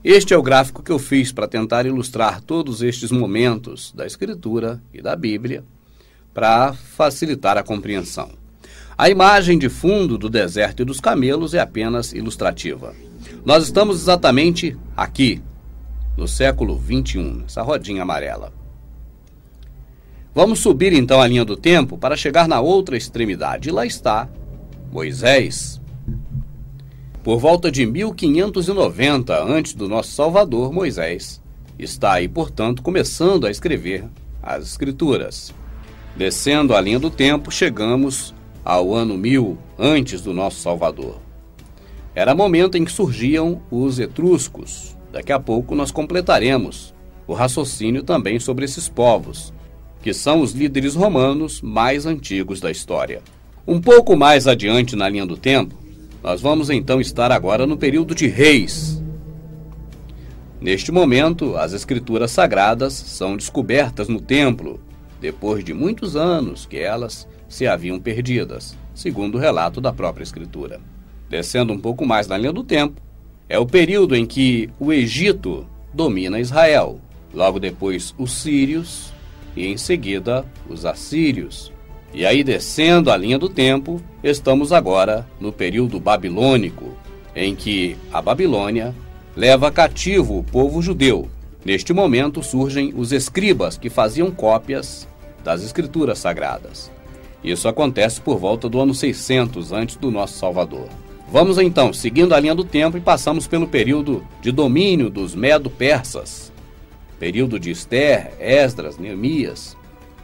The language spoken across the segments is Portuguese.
Este é o gráfico que eu fiz para tentar ilustrar todos estes momentos da Escritura e da Bíblia para facilitar a compreensão. A imagem de fundo do deserto e dos camelos é apenas ilustrativa. Nós estamos exatamente aqui, no século 21, essa rodinha amarela. Vamos subir então a linha do tempo para chegar na outra extremidade. E lá está Moisés. Por volta de 1590, antes do nosso Salvador, Moisés está aí, portanto, começando a escrever as Escrituras. Descendo a linha do tempo, chegamos ao ano 1000, antes do nosso Salvador. Era momento em que surgiam os etruscos. Daqui a pouco nós completaremos o raciocínio também sobre esses povos, que são os líderes romanos mais antigos da história. Um pouco mais adiante na linha do tempo, nós vamos então estar agora no período de reis. Neste momento, as escrituras sagradas são descobertas no templo, depois de muitos anos que elas se haviam perdidas, segundo o relato da própria escritura. Descendo um pouco mais na linha do tempo, é o período em que o Egito domina Israel, logo depois os sírios e em seguida os assírios. E aí, descendo a linha do tempo, estamos agora no período babilônico, em que a Babilônia leva cativo o povo judeu. Neste momento surgem os escribas que faziam cópias das escrituras sagradas. Isso acontece por volta do ano 600 antes do nosso Salvador. Vamos então, seguindo a linha do tempo, e passamos pelo período de domínio dos medo-persas, período de Ester, Esdras, Neemias.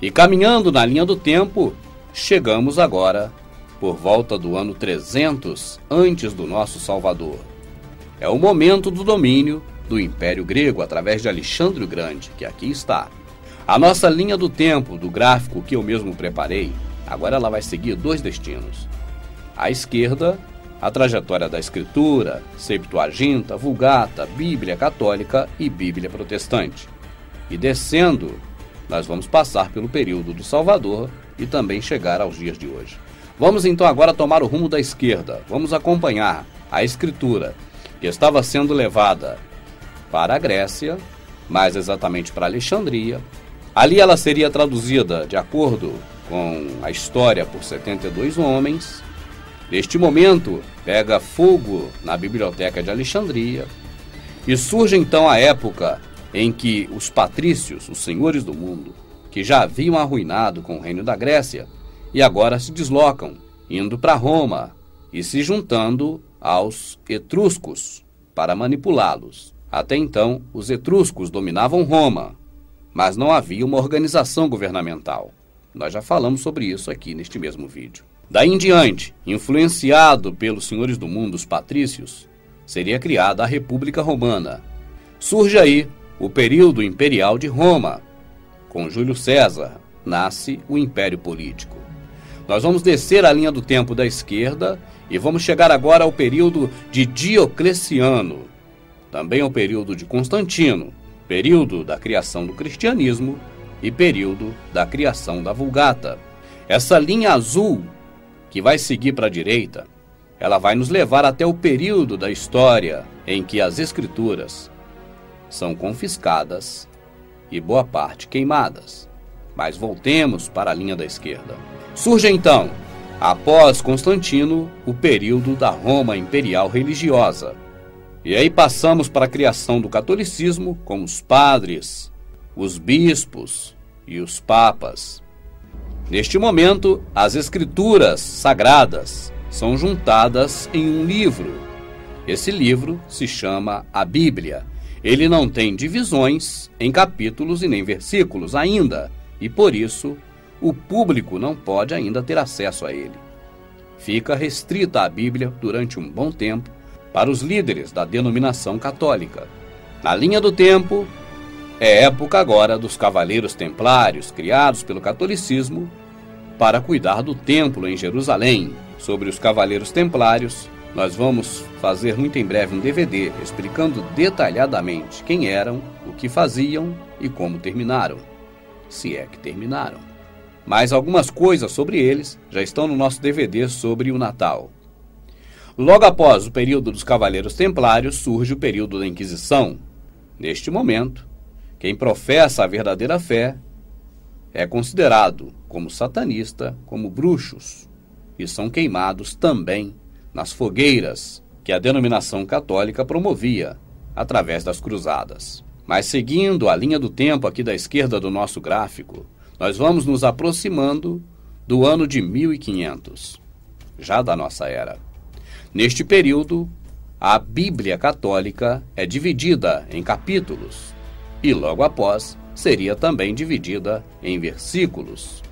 E caminhando na linha do tempo, chegamos agora por volta do ano 300 antes do nosso Salvador. É o momento do domínio do Império Grego através de Alexandre o Grande, que aqui está. A nossa linha do tempo do gráfico que eu mesmo preparei, agora ela vai seguir dois destinos. À esquerda, a trajetória da Escritura, Septuaginta, Vulgata, Bíblia Católica e Bíblia Protestante. E descendo, nós vamos passar pelo período do Salvador e também chegar aos dias de hoje. Vamos então agora tomar o rumo da esquerda. Vamos acompanhar a Escritura, que estava sendo levada para a Grécia, mais exatamente para Alexandria. Ali ela seria traduzida de acordo com a história por 72 homens. Neste momento, pega fogo na biblioteca de Alexandria e surge então a época em que os patrícios, os senhores do mundo, que já haviam arruinado com o reino da Grécia, e agora se deslocam, indo para Roma e se juntando aos etruscos para manipulá-los. Até então, os etruscos dominavam Roma, mas não havia uma organização governamental. Nós já falamos sobre isso aqui neste mesmo vídeo. Daí em diante, influenciado pelos senhores do mundo, os patrícios, seria criada a República Romana. Surge aí o período imperial de Roma. Com Júlio César, nasce o Império Político. Nós vamos descer a linha do tempo da esquerda e vamos chegar agora ao período de Diocleciano, também ao período de Constantino, período da criação do cristianismo e período da criação da Vulgata. Essa linha azul que vai seguir para a direita, ela vai nos levar até o período da história em que as escrituras são confiscadas e boa parte queimadas. Mas voltemos para a linha da esquerda. Surge então, após Constantino, o período da Roma Imperial Religiosa. E aí passamos para a criação do catolicismo com os padres, os bispos e os papas. Neste momento, as escrituras sagradas são juntadas em um livro. Esse livro se chama a Bíblia. Ele não tem divisões em capítulos e nem versículos ainda, e por isso o público não pode ainda ter acesso a ele. Fica restrita a Bíblia durante um bom tempo para os líderes da denominação católica. Na linha do tempo, é época agora dos cavaleiros templários criados pelo catolicismo para cuidar do templo em Jerusalém. Sobre os cavaleiros templários, nós vamos fazer muito em breve um DVD explicando detalhadamente quem eram, o que faziam e como terminaram, se é que terminaram. Mas algumas coisas sobre eles já estão no nosso DVD sobre o Natal. Logo após o período dos Cavaleiros Templários, surge o período da Inquisição. Neste momento, quem professa a verdadeira fé é considerado como satanista, como bruxos, e são queimados também nas fogueiras que a denominação católica promovia através das cruzadas. Mas seguindo a linha do tempo aqui da esquerda do nosso gráfico, nós vamos nos aproximando do ano de 1500, já da nossa era. Neste período, a Bíblia católica é dividida em capítulos e logo após seria também dividida em versículos.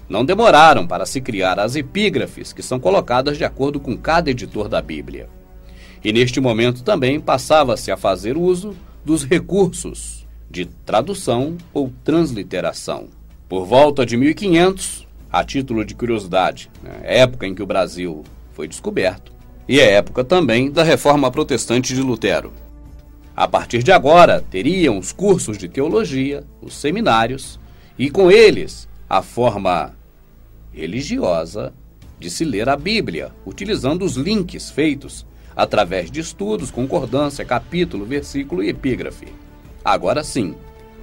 Não demoraram para se criar as epígrafes, que são colocadas de acordo com cada editor da Bíblia. E neste momento também passava-se a fazer uso dos recursos de tradução ou transliteração. Por volta de 1500, a título de curiosidade, época em que o Brasil foi descoberto, e é época também da Reforma Protestante de Lutero. A partir de agora, teriam os cursos de teologia, os seminários, e com eles a forma religiosa de se ler a Bíblia, utilizando os links feitos através de estudos, concordância, capítulo, versículo e epígrafe. Agora sim,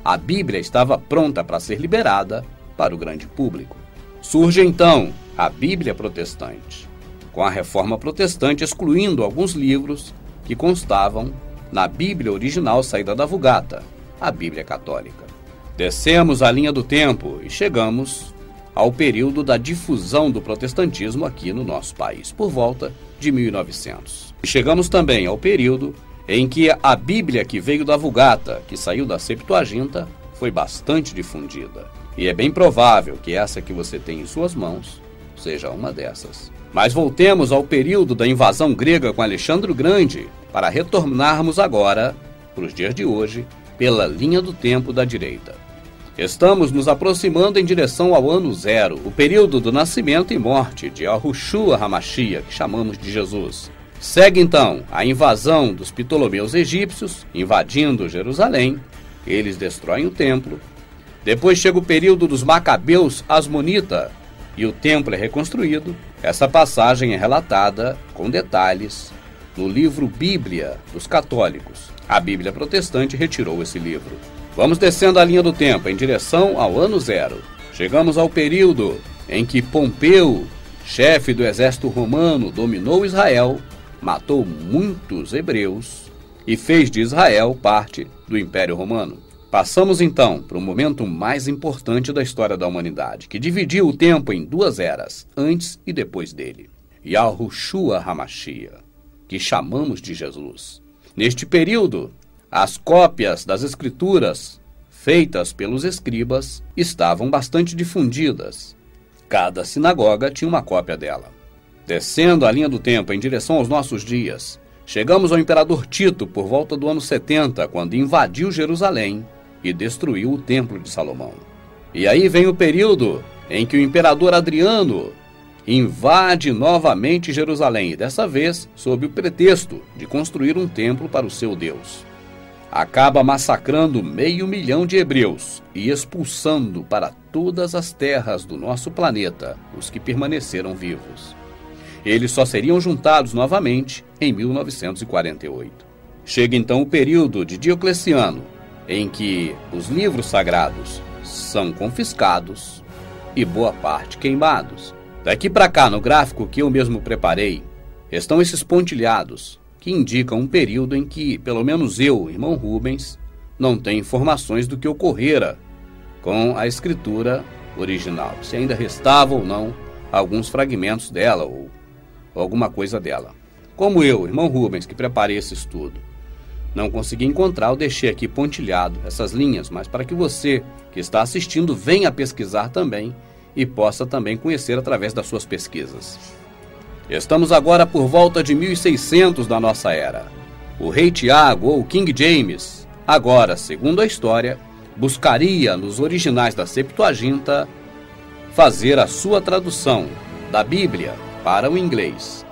a Bíblia estava pronta para ser liberada para o grande público. Surge então a Bíblia Protestante, com a Reforma Protestante excluindo alguns livros que constavam na Bíblia original saída da Vulgata, a Bíblia Católica. Descemos a linha do tempo e chegamos ao período da difusão do protestantismo aqui no nosso país, por volta de 1900. E chegamos também ao período em que a Bíblia que veio da Vulgata, que saiu da Septuaginta, foi bastante difundida. E é bem provável que essa que você tem em suas mãos seja uma dessas. Mas voltemos ao período da invasão grega com Alexandre o Grande, para retornarmos agora, para os dias de hoje, pela linha do tempo da direita. Estamos nos aproximando em direção ao ano zero, o período do nascimento e morte de Yahushua HaMashiach, que chamamos de Jesus. Segue então a invasão dos Ptolomeus egípcios, invadindo Jerusalém. Eles destroem o templo. Depois chega o período dos Macabeus Asmonita e o templo é reconstruído. Essa passagem é relatada com detalhes no livro Bíblia dos Católicos. A Bíblia Protestante retirou esse livro. Vamos descendo a linha do tempo em direção ao ano zero. Chegamos ao período em que Pompeu, chefe do exército romano, dominou Israel, matou muitos hebreus e fez de Israel parte do Império Romano. Passamos então para o momento mais importante da história da humanidade, que dividiu o tempo em duas eras, antes e depois dele. Yahushua HaMashiach, que chamamos de Jesus. Neste período, as cópias das escrituras feitas pelos escribas estavam bastante difundidas. Cada sinagoga tinha uma cópia dela. Descendo a linha do tempo em direção aos nossos dias, chegamos ao imperador Tito por volta do ano 70, quando invadiu Jerusalém e destruiu o Templo de Salomão. E aí vem o período em que o imperador Adriano invade novamente Jerusalém, dessa vez sob o pretexto de construir um templo para o seu Deus. Acaba massacrando 500.000 de hebreus e expulsando para todas as terras do nosso planeta os que permaneceram vivos. Eles só seriam juntados novamente em 1948. Chega então o período de Diocleciano, em que os livros sagrados são confiscados e boa parte queimados. Daqui para cá, no gráfico que eu mesmo preparei, estão esses pontilhados que indicam um período em que, pelo menos eu, irmão Rubens, não tenho informações do que ocorrera com a escritura original, se ainda restava ou não alguns fragmentos dela ou alguma coisa dela. Como eu, irmão Rubens, que preparei esse estudo, não consegui encontrar, eu deixei aqui pontilhado essas linhas, mas para que você que está assistindo venha pesquisar também e possa também conhecer através das suas pesquisas. Estamos agora por volta de 1600 da nossa era. O rei Tiago, ou King James, agora, segundo a história, buscaria nos originais da Septuaginta fazer a sua tradução da Bíblia para o inglês.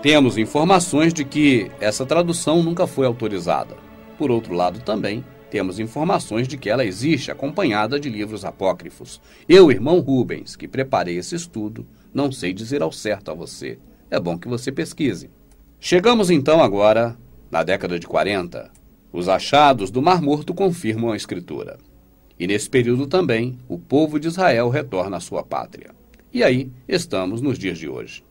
Temos informações de que essa tradução nunca foi autorizada. Por outro lado, também temos informações de que ela existe acompanhada de livros apócrifos. Eu, irmão Rubens, que preparei esse estudo, não sei dizer ao certo a você. É bom que você pesquise. Chegamos então agora na década de 40. Os achados do Mar Morto confirmam a escritura. E nesse período também, o povo de Israel retorna à sua pátria. E aí estamos nos dias de hoje.